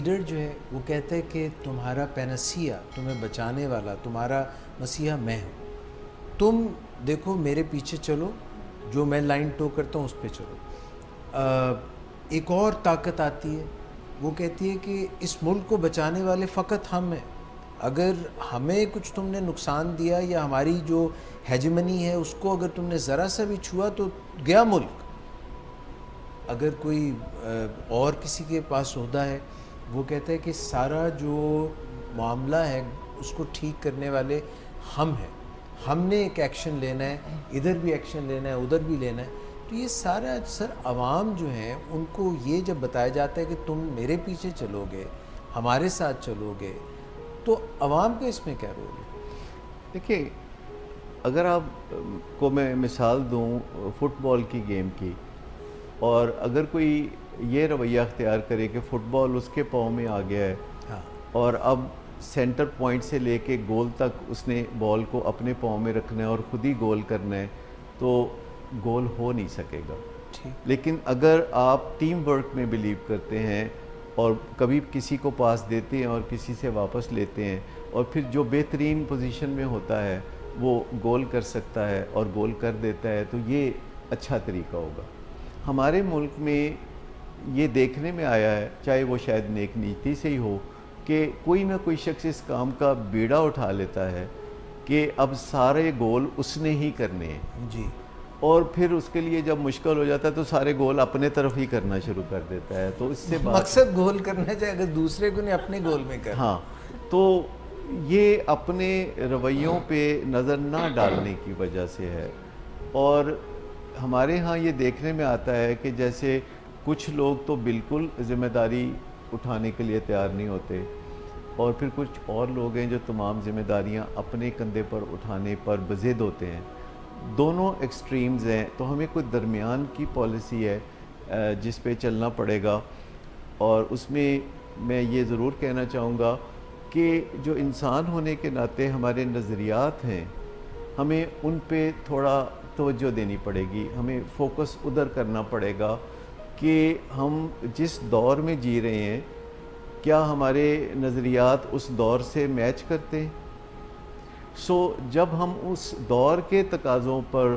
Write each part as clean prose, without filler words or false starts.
Leader جو ہے وہ کہتا ہے کہ تمہارا پینسیا، تمہیں بچانے والا، تمہارا مسیحا میں ہوں، تم دیکھو میرے پیچھے چلو، جو میں لائن ٹو کرتا ہوں اس پہ چلو۔ ایک اور طاقت آتی ہے، وہ کہتی ہے کہ اس ملک کو بچانے والے فقط ہم ہیں، اگر ہمیں کچھ تم نے نقصان دیا یا ہماری جو ہیجمنی ہے اس کو اگر تم نے ذرا سا بھی چھوا تو گیا ملک۔ اگر کوئی اور کسی کے پاس عہدہ ہے، وہ کہتا ہے کہ سارا جو معاملہ ہے اس کو ٹھیک کرنے والے ہم ہیں، ہم نے ایک ایکشن لینا ہے، ادھر بھی ایکشن لینا ہے، ادھر بھی لینا ہے۔ تو یہ سارا سر عوام جو ہیں ان کو یہ جب بتایا جاتا ہے کہ تم میرے پیچھے چلو گے، ہمارے ساتھ چلو گے، تو عوام کا اس میں کیا رول ہے؟ دیکھیں، اگر آپ کو میں مثال دوں فٹ بال کی گیم کی، اور اگر کوئی یہ رویہ اختیار کرے کہ فٹ بال اس کے پاؤں میں آ گیا ہے اور اب سینٹر پوائنٹ سے لے کے گول تک اس نے بال کو اپنے پاؤں میں رکھنا ہے اور خود ہی گول کرنا ہے، تو گول ہو نہیں سکے گا۔ لیکن اگر آپ ٹیم ورک میں بلیو کرتے ہیں اور کبھی کسی کو پاس دیتے ہیں اور کسی سے واپس لیتے ہیں، اور پھر جو بہترین پوزیشن میں ہوتا ہے وہ گول کر سکتا ہے اور گول کر دیتا ہے، تو یہ اچھا طریقہ ہوگا۔ ہمارے ملک میں یہ دیکھنے میں آیا ہے، چاہے وہ شاید نیک نیتی سے ہی ہو، کہ کوئی نہ کوئی شخص اس کام کا بیڑا اٹھا لیتا ہے کہ اب سارے گول اس نے ہی کرنے ہیں جی، اور پھر اس کے لیے جب مشکل ہو جاتا ہے تو سارے گول اپنے طرف ہی کرنا شروع کر دیتا ہے۔ تو اس سے مقصد گول کرنا چاہے، اگر دوسرے کو نہیں اپنے گول میں کرنا۔ ہاں، تو یہ اپنے رویوں پہ نظر نہ ڈالنے کی وجہ سے ہے۔ اور ہمارے ہاں یہ دیکھنے میں آتا ہے کہ جیسے کچھ لوگ تو بالکل ذمہ داری اٹھانے کے لیے تیار نہیں ہوتے، اور پھر کچھ اور لوگ ہیں جو تمام ذمہ داریاں اپنے کندھے پر اٹھانے پر بضد ہوتے ہیں۔ دونوں ایکسٹریمز ہیں، تو ہمیں کوئی درمیان کی پالیسی ہے جس پہ چلنا پڑے گا۔ اور اس میں یہ ضرور کہنا چاہوں گا کہ جو انسان ہونے کے ناطے ہمارے نظریات ہیں، ہمیں ان پہ تھوڑا توجہ دینی پڑے گی، ہمیں فوکس ادھر کرنا پڑے گا کہ ہم جس دور میں جی رہے ہیں کیا ہمارے نظریات اس دور سے میچ کرتے ہیں۔ جب ہم اس دور کے تقاضوں پر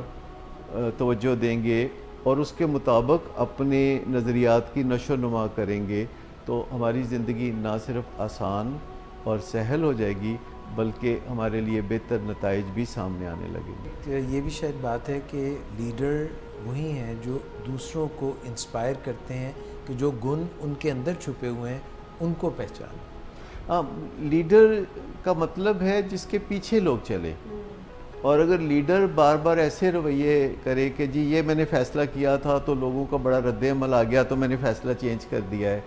توجہ دیں گے اور اس کے مطابق اپنے نظریات کی نشو و نما کریں گے، تو ہماری زندگی نہ صرف آسان اور سہل ہو جائے گی بلکہ ہمارے لیے بہتر نتائج بھی سامنے آنے لگیں گے۔ یہ بھی شاید بات ہے کہ لیڈر وہی ہیں جو دوسروں کو انسپائر کرتے ہیں کہ جو گن ان کے اندر چھپے ہوئے ہیں ان کو پہچانیں۔ لیڈر کا مطلب ہے جس کے پیچھے لوگ چلے، اور اگر لیڈر بار بار ایسے رویے کرے کہ جی یہ میں نے فیصلہ کیا تھا تو لوگوں کا بڑا رد عمل آ گیا تو میں نے فیصلہ چینج کر دیا ہے،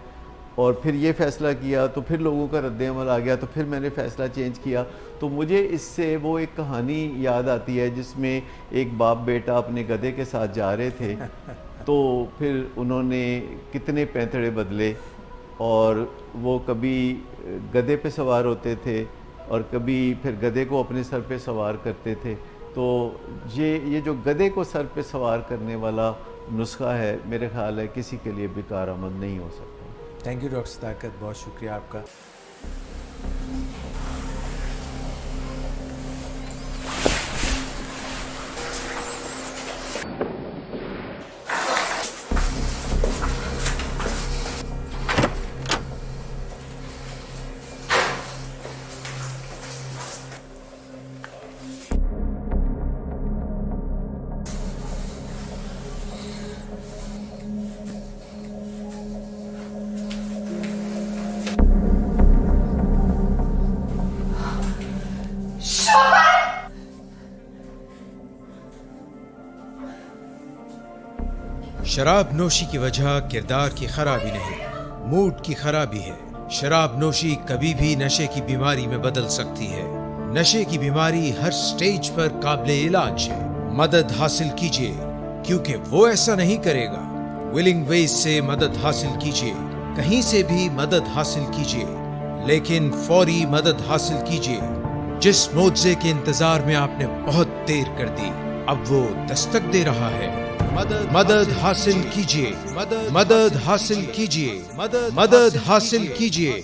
اور پھر یہ فیصلہ کیا تو پھر لوگوں کا رد عمل آ گیا تو پھر میں نے فیصلہ چینج کیا، تو مجھے اس سے وہ ایک کہانی یاد آتی ہے جس میں ایک باپ بیٹا اپنے گدھے کے ساتھ جا رہے تھے، تو پھر انہوں نے کتنے پینتڑے بدلے، اور وہ کبھی گدھے پہ سوار ہوتے تھے اور کبھی پھر گدھے کو اپنے سر پہ سوار کرتے تھے۔ تو یہ جو گدھے کو سر پہ سوار کرنے والا نسخہ ہے، میرے خیال ہے کسی کے لیے بھی کارآمد نہیں ہو سکتا۔ تھینک یو ڈاکٹر صداقت، بہت شکریہ آپ کا۔ شراب نوشی کی وجہ کردار کی خرابی نہیں، موڈ کی خرابی ہے۔ شراب نوشی کبھی بھی نشے کی بیماری میں بدل سکتی ہے۔ نشے کی بیماری ہر سٹیج پر قابل علاج ہے۔ مدد حاصل کیجیے کیونکہ وہ ایسا نہیں کرے گا۔ ولنگ ویز سے مدد حاصل کیجیے، کہیں سے بھی مدد حاصل کیجیے، لیکن فوری مدد حاصل کیجیے۔ جس معجزے کے انتظار میں آپ نے بہت دیر کر دی، اب وہ دستک دے رہا ہے۔ مدد حاصل کیجیے، مدد حاصل کیجیے، مدد حاصل کیجیے۔